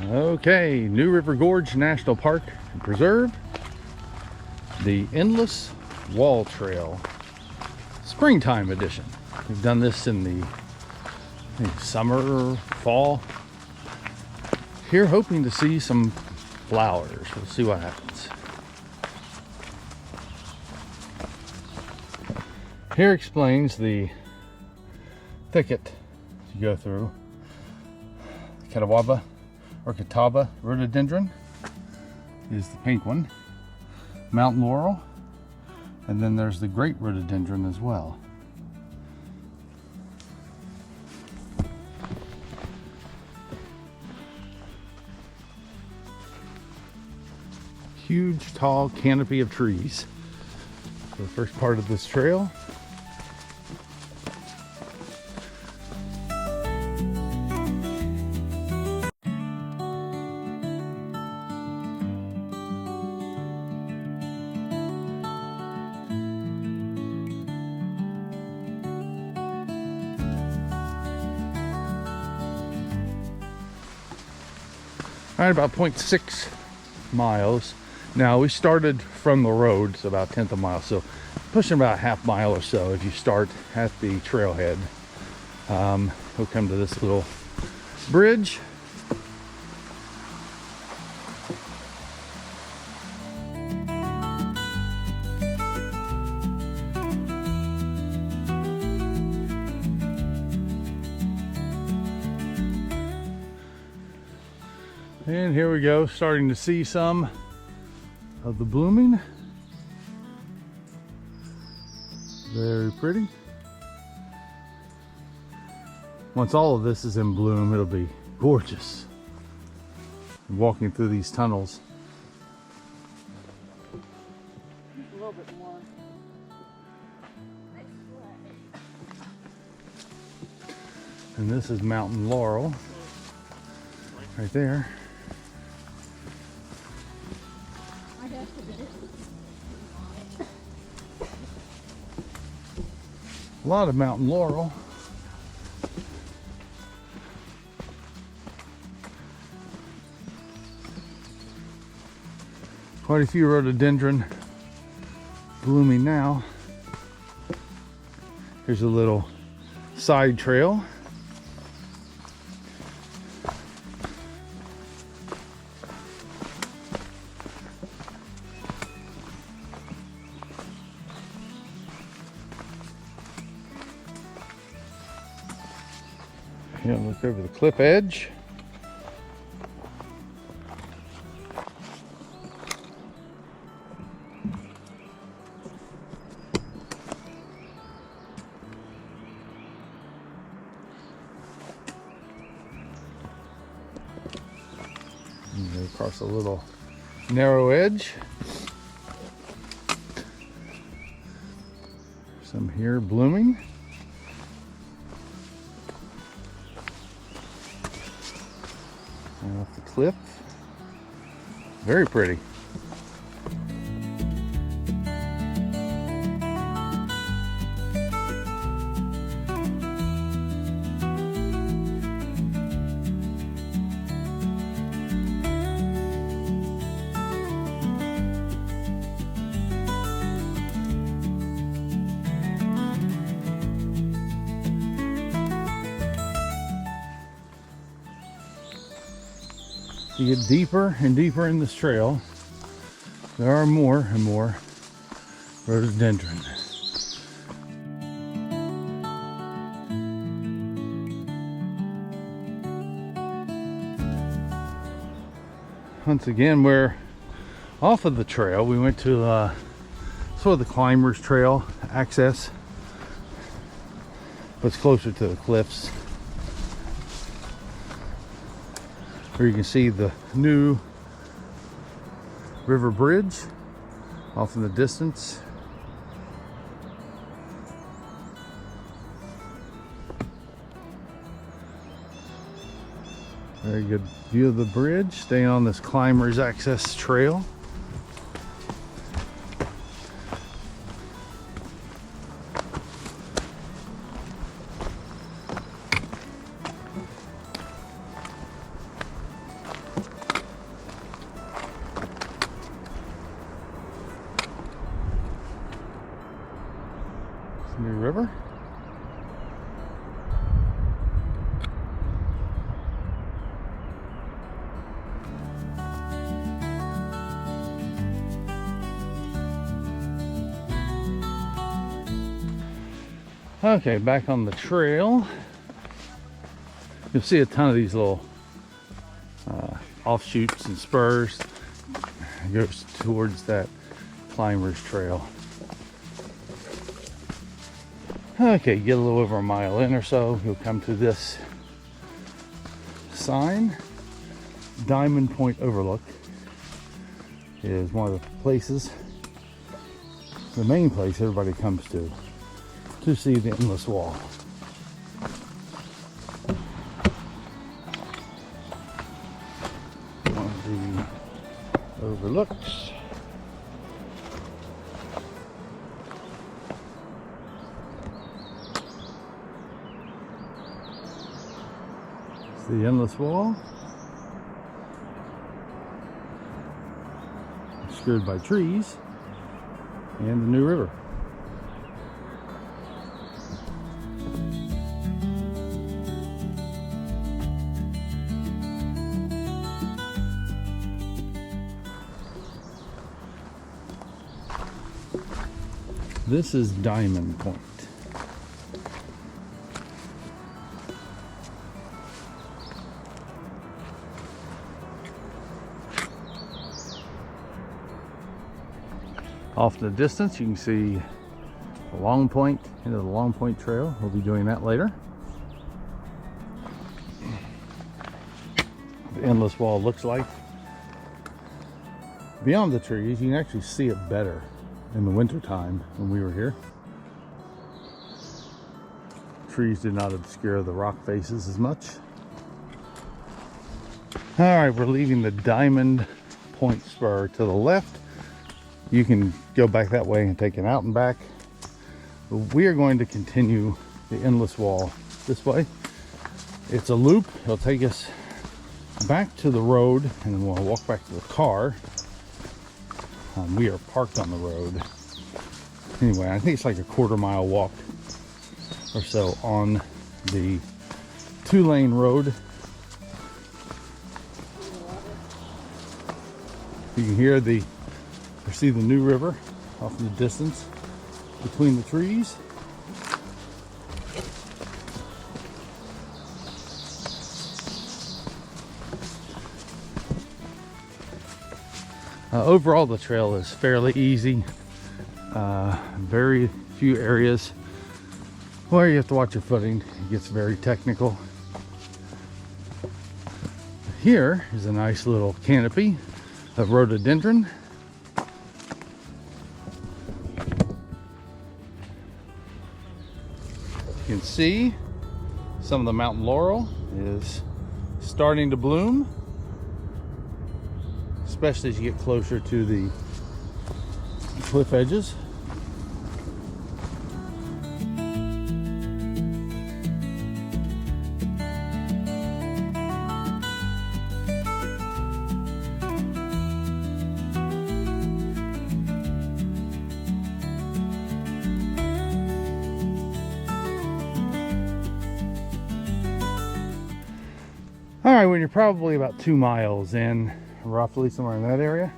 Okay, New River Gorge National Park and Preserve, the Endless Wall Trail, springtime edition. We've done this in the summer, fall. Here hoping to see some flowers. We'll see what happens. Here explains the thicket you go through. Catawba or Catawba Rhododendron is the pink one. Mountain Laurel, and then there's the Great Rhododendron as well. Huge, tall canopy of trees for the first part of this trail. All right, about 0.6 miles. Now we started from the road, it's about 1/10 of a mile, so pushing about a half mile or so. If you start at the trailhead, we'll come to this little bridge. And here we go, starting to see some of the blooming. Very pretty. Once all of this is in bloom, it'll be gorgeous. Walking through these tunnels. A little bit more. And this is Mountain Laurel right there. A lot of Mountain Laurel. Quite a few rhododendron blooming now. Here's a little side trail. Yeah, look over the cliff edge. And go across a little narrow edge. Some here blooming. Off the cliff. Very pretty. You get deeper and deeper in this trail, there are more and more rhododendron. Once again, we're off of the trail. We went to sort of the climbers trail access, but it's closer to the cliffs. Where you can see the new River Bridge off in the distance. Very good view of the bridge, staying on this climbers access trail. Okay, back on the trail. You'll see a ton of these little offshoots and spurs. It goes towards that climber's trail. Okay, get a little over a mile in or so, you'll come to this sign. Diamond Point Overlook is one of the places, the main place everybody comes to see the endless wall. One of the overlooks. It's the endless wall. Obscured by trees and the new river. This is Diamond Point. Off in the distance, you can see the Long Point, into the Long Point Trail. We'll be doing that later. The endless wall looks like. Beyond the trees, you can actually see it better in the winter time when we were here. Trees did not obscure the rock faces as much. All right, we're leaving the Diamond Point Spur to the left. You can go back that way and take it out and back. But we are going to continue the endless wall this way. It's a loop. It'll take us back to the road, and then we'll walk back to the car. We are parked on the road. Anyway, I think it's like a quarter-mile walk or so on the 2-lane road. You can hear or see the new river off in the distance between the trees. Overall, the trail is fairly easy. Very few areas where you have to watch your footing. It gets very technical. Here is a nice little canopy of rhododendron. You can see some of the mountain laurel is starting to bloom, especially as you get closer to the cliff edges. All right, when you're probably about 2 miles in, roughly somewhere in that area,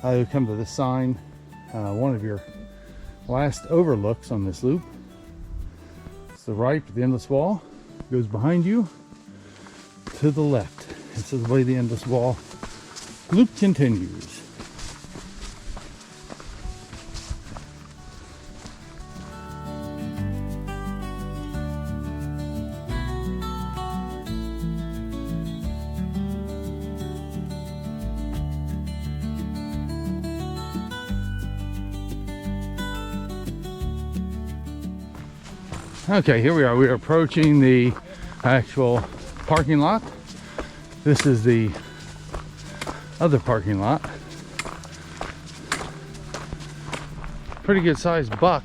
you'll come to this sign, one of your last overlooks on this loop. It's the right, the endless wall goes behind you to the left. This is the way the endless wall loop continues. Okay, here we are. We are approaching the actual parking lot. This is the other parking lot. Pretty good sized buck.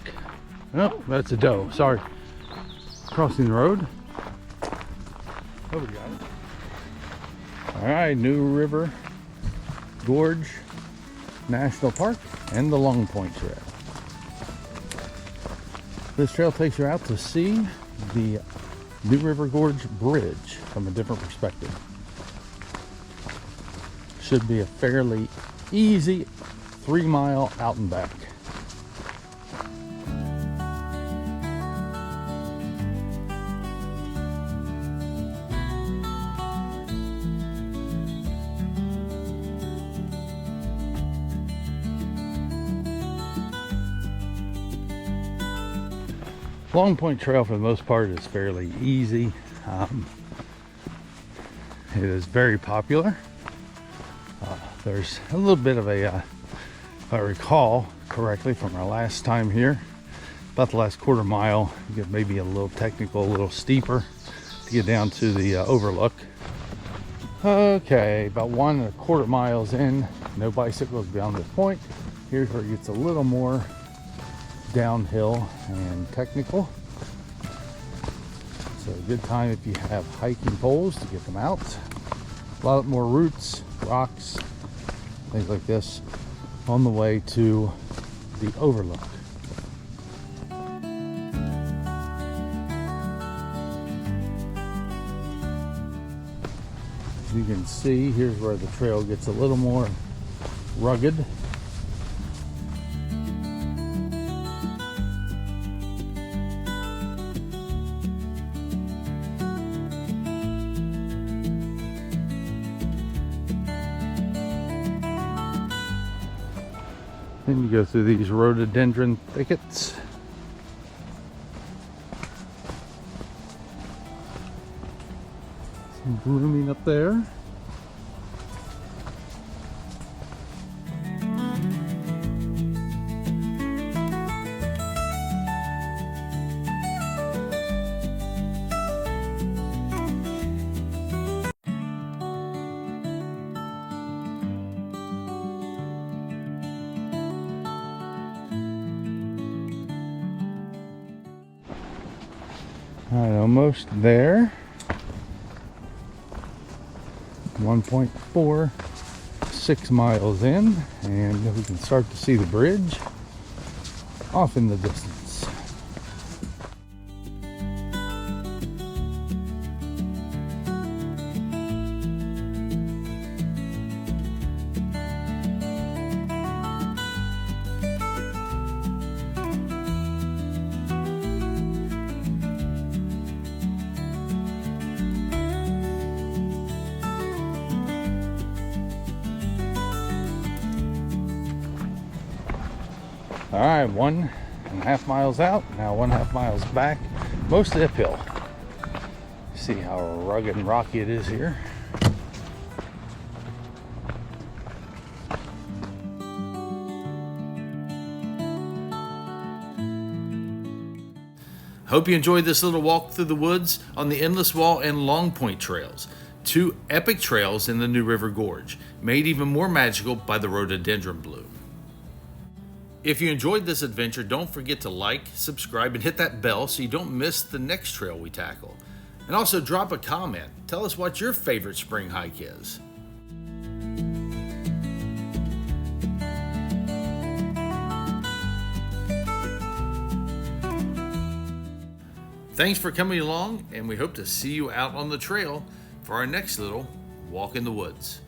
Oh, that's a doe. Sorry. Crossing the road. Oh, we got it. All right, new River Gorge National Park and the Long Point Trail. This trail takes you out to see the new River Gorge Bridge from a different perspective. Should be a fairly easy 3-mile out and back. Long Point Trail, for the most part, is fairly easy. It is very popular. There's a little bit of a, if I recall correctly from our last time here, about the last quarter mile, you get maybe a little technical, a little steeper to get down to the overlook. Okay, about 1.25 miles in, no bicycles beyond this point. Here's where it gets a little more downhill and technical. So a good time if you have hiking poles to get them out. A lot more roots, rocks, things like this on the way to the overlook. As you can see, here's where the trail gets a little more rugged. Then you go through these rhododendron thickets. Some blooming up there. All right, almost there. 1.46 miles in, and we can start to see the bridge off in the distance. All right, 1.5 miles out, now 1.5 miles back, mostly uphill. See how rugged and rocky it is here. Hope you enjoyed this little walk through the woods on the Endless Wall and Long Point trails, two epic trails in the New River Gorge, made even more magical by the rhododendron bloom. If you enjoyed this adventure, don't forget to like, subscribe, and hit that bell so you don't miss the next trail we tackle. And also drop a comment. Tell us what your favorite spring hike is. Thanks for coming along, and we hope to see you out on the trail for our next little walk in the woods.